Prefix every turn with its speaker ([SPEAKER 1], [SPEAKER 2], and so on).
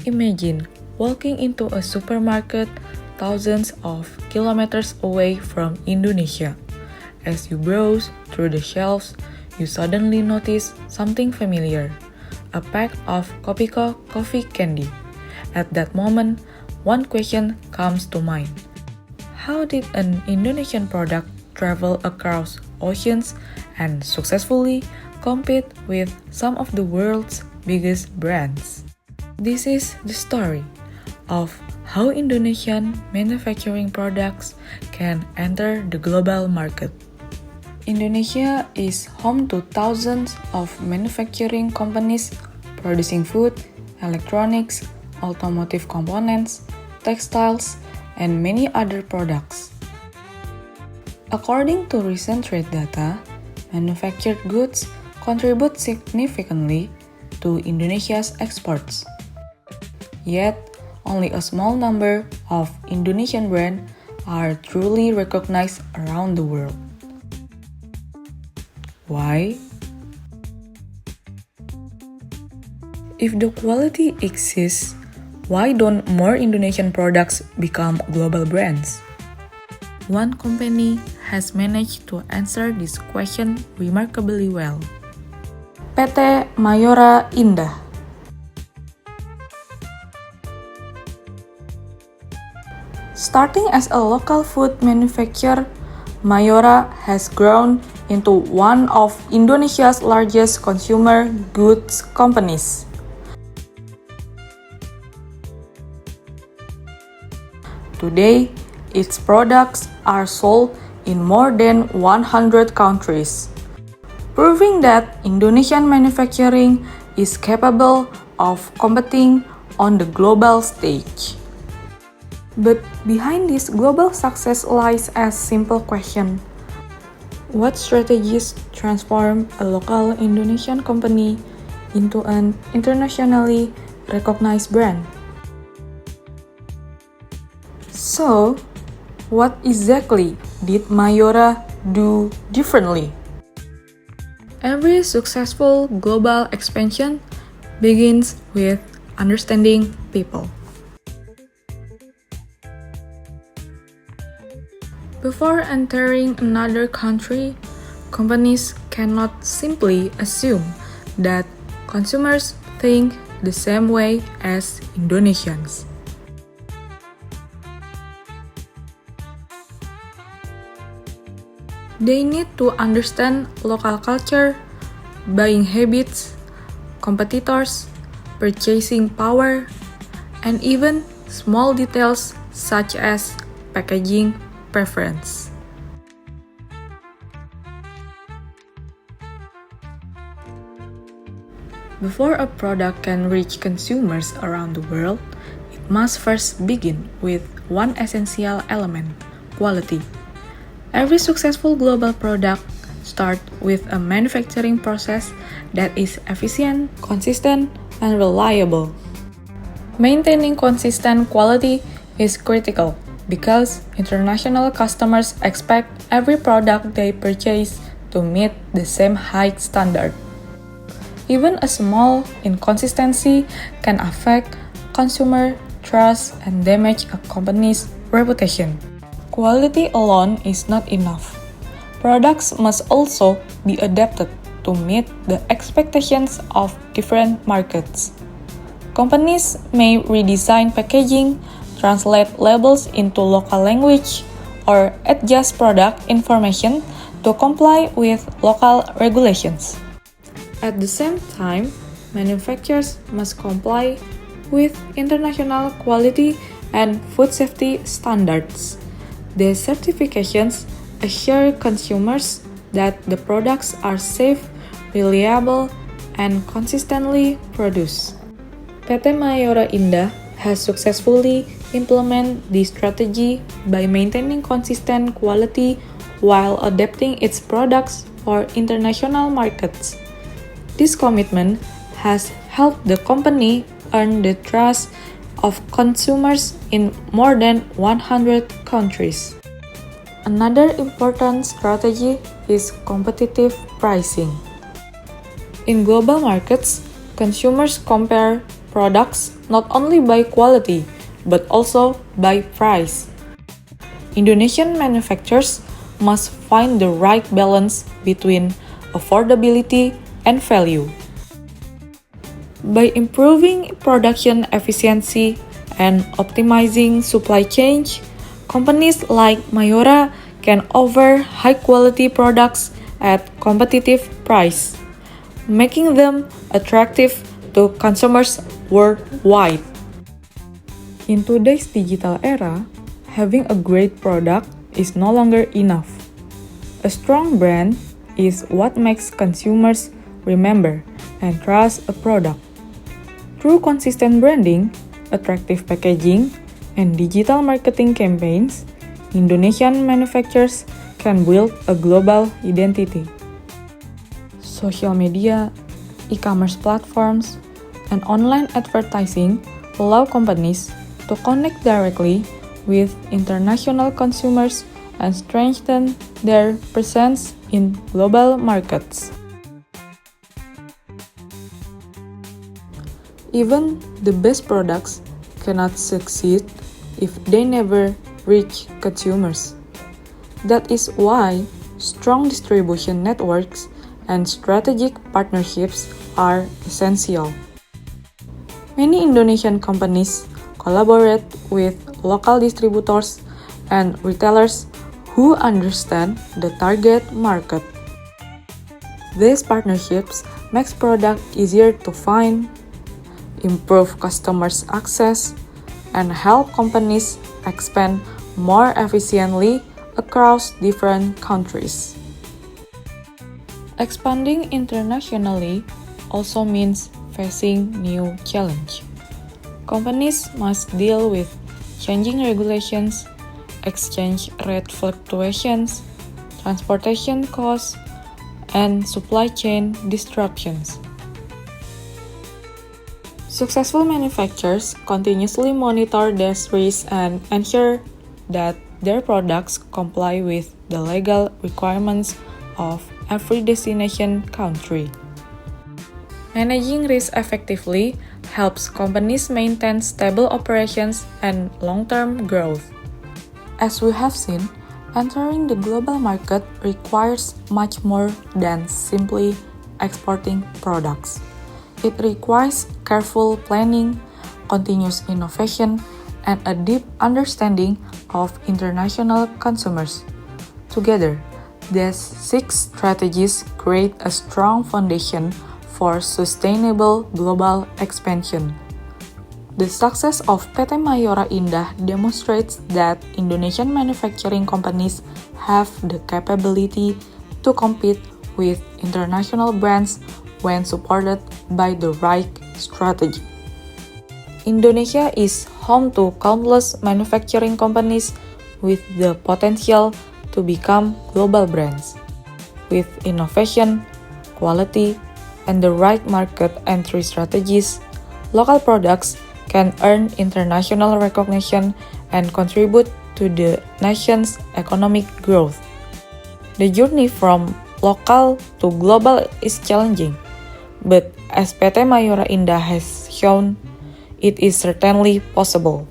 [SPEAKER 1] Imagine walking into a supermarket thousands of kilometers away from Indonesia. As you browse through the shelves, you suddenly notice something familiar, a pack of Kopiko coffee candy. At that moment, one question comes to mind. How did an Indonesian product travel across oceans and successfully compete with some of the world's biggest brands? This is the story of how Indonesian manufacturing products can enter the global market. Indonesia is home to thousands of manufacturing companies producing food, electronics, automotive components, textiles, and many other products. According to recent trade data, manufactured goods contribute significantly to Indonesia's exports. Yet, only a small number of Indonesian brands are truly recognized around the world. Why? If the quality exists, why don't more Indonesian products become global brands? One company has managed to answer this question remarkably well. PT Mayora Indah. Starting as a local food manufacturer, Mayora has grown into one of Indonesia's largest consumer goods companies. Today, its products are sold in more than 100 countries, proving that Indonesian manufacturing is capable of competing on the global stage. But behind this global success lies a simple question. What strategies transform a local Indonesian company into an internationally recognized brand? So, what exactly did Mayora do differently? Every successful global expansion begins with understanding people. Before entering another country, companies cannot simply assume that consumers think the same way as Indonesians. They need to understand local culture, buying habits, competitors, purchasing power, and even small details such as packaging preference. Before a product can reach consumers around the world, it must first begin with one essential element, quality. Every successful global product starts with a manufacturing process that is efficient, consistent, and reliable. Maintaining consistent quality is critical because international customers expect every product they purchase to meet the same high standard. Even a small inconsistency can affect consumer trust and damage a company's reputation. Quality alone is not enough. Products must also be adapted to meet the expectations of different markets. Companies may redesign packaging, translate labels into local language, or adjust product information to comply with local regulations. At the same time, manufacturers must comply with international quality and food safety standards. These certifications assure consumers that the products are safe, reliable, and consistently produced. PT Mayora Indah has successfully implemented this strategy by maintaining consistent quality while adapting its products for international markets. This commitment has helped the company earn the trust of consumers in more than 100 countries. Another important strategy is competitive pricing. In global markets, consumers compare products not only by quality, but also by price. Indonesian manufacturers must find the right balance between affordability and value. By improving production efficiency and optimizing supply chains, companies like Mayora can offer high-quality products at competitive price, making them attractive to consumers worldwide. In today's digital era, having a great product is no longer enough. A strong brand is what makes consumers remember and trust a product. Through consistent branding, attractive packaging, and digital marketing campaigns, Indonesian manufacturers can build a global identity. Social media, e-commerce platforms, and online advertising allow companies to connect directly with international consumers and strengthen their presence in global markets. Even the best products cannot succeed if they never reach consumers. That is why strong distribution networks and strategic partnerships are essential. Many Indonesian companies collaborate with local distributors and retailers who understand the target market. These partnerships make products easier to find, improve customers' access, and help companies expand more efficiently across different countries. Expanding internationally also means facing new challenges. Companies must deal with changing regulations, exchange rate fluctuations, transportation costs, and supply chain disruptions. Successful manufacturers continuously monitor these risks and ensure that their products comply with the legal requirements of every destination country. Managing risk effectively helps companies maintain stable operations and long-term growth. As we have seen, entering the global market requires much more than simply exporting products. It requires careful planning, continuous innovation, and a deep understanding of international consumers. Together, these 6 strategies create a strong foundation for sustainable global expansion. The success of PT Mayora Indah demonstrates that Indonesian manufacturing companies have the capability to compete with international brands when supported by the right strategy. Indonesia is home to countless manufacturing companies with the potential to become global brands. With innovation, quality, and the right market entry strategies, local products can earn international recognition and contribute to the nation's economic growth. The journey from local to global is challenging, but as PT Mayora Indah has shown, it is certainly possible.